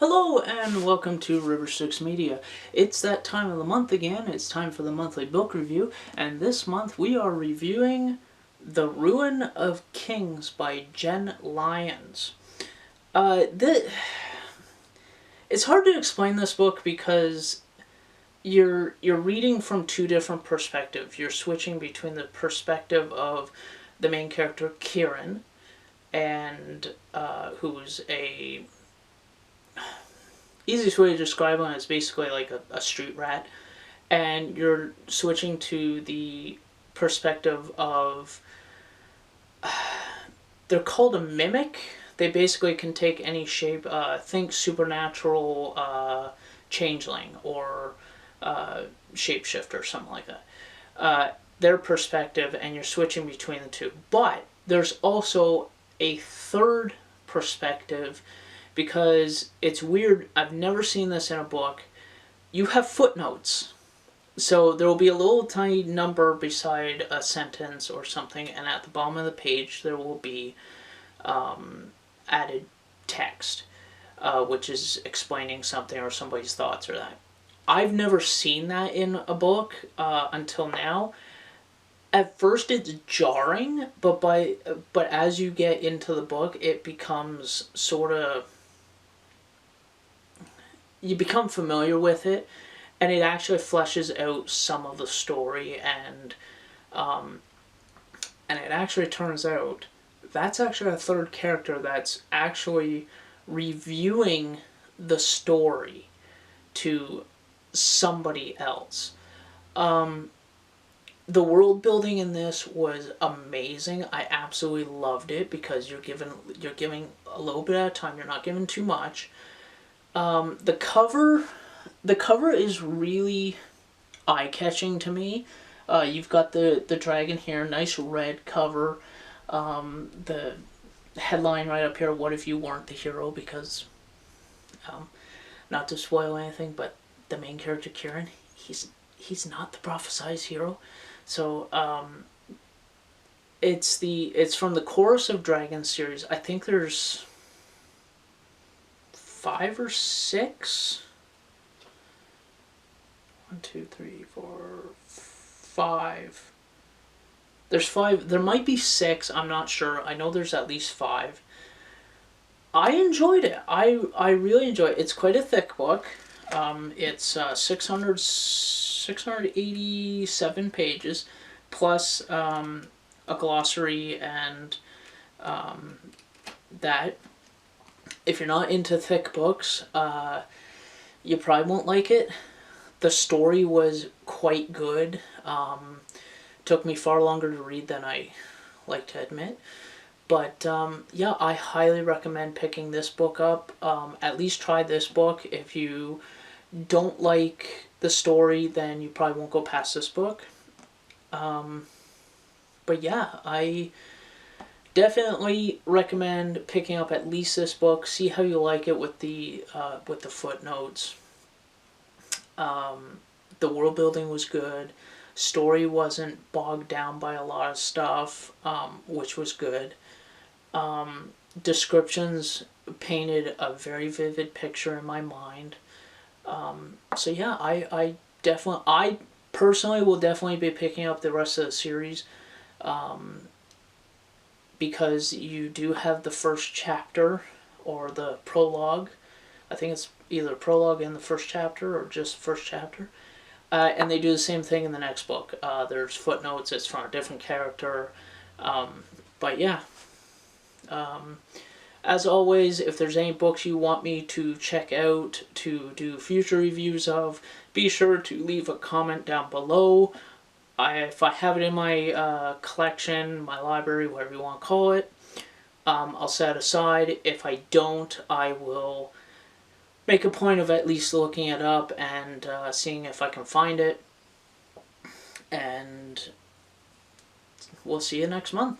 Hello and welcome to River Styx Media. It's that time of the month again. It's time for the monthly book review, and this month we are reviewing The Ruin of Kings by Jenn Lyons. It's hard to explain this book because you're reading from two different perspectives. You're switching between the perspective of the main character Kieran, and who's a easiest way to describe him is basically like a street rat, and you're switching to the perspective of they're called a mimic. They basically can take any shape. Think supernatural changeling or shapeshifter or something like that. Their perspective, and you're switching between the two. But there's also a third perspective, because it's weird. I've never seen this in a book. You have footnotes. So there will be a little tiny number beside a sentence or something, and at the bottom of the page there will be added text, which is explaining something or somebody's thoughts or that. I've never seen that in a book until now. At first it's jarring, but as you get into the book, it becomes sort of, you become familiar with it, and it actually fleshes out some of the story, and it actually turns out that's actually a third character that's actually reviewing the story to somebody else. The world building in this was amazing. I absolutely loved it because you're giving a little bit at a time. You're not giving too much. The cover is really eye-catching to me. You've got the dragon here, nice red cover. The headline right up here, "What if you weren't the hero?" Because, not to spoil anything, but the main character Kieran, he's not the prophesized hero. So it's from the Chorus of Dragons series. I think there's 5 or 6. 1, 2, 3, 4, 5. There's 5. There might be 6. I'm not sure. I know there's at least 5. I enjoyed it. I really enjoyed it. It's quite a thick book. It's 687 pages, plus a glossary and that. If you're not into thick books, you probably won't like it. The story was quite good. Took me far longer to read than I like to admit. But yeah, I highly recommend picking this book up. At least try this book. If you don't like the story, then you probably won't go past this book. But yeah, I definitely recommend picking up at least this book. See how you like it with the footnotes. The world building was good. Story wasn't bogged down by a lot of stuff, which was good. Descriptions painted a very vivid picture in my mind. So yeah, I personally will definitely be picking up the rest of the series. Because you do have the first chapter, or the prologue. I think it's either prologue in the first chapter or just first chapter. And they do the same thing in the next book. There's footnotes. It's from a different character. But yeah. As always, if there's any books you want me to check out, to do future reviews of, be sure to leave a comment down below. If I have it in my collection, my library, whatever you want to call it, I'll set it aside. If I don't, I will make a point of at least looking it up and seeing if I can find it. And we'll see you next month.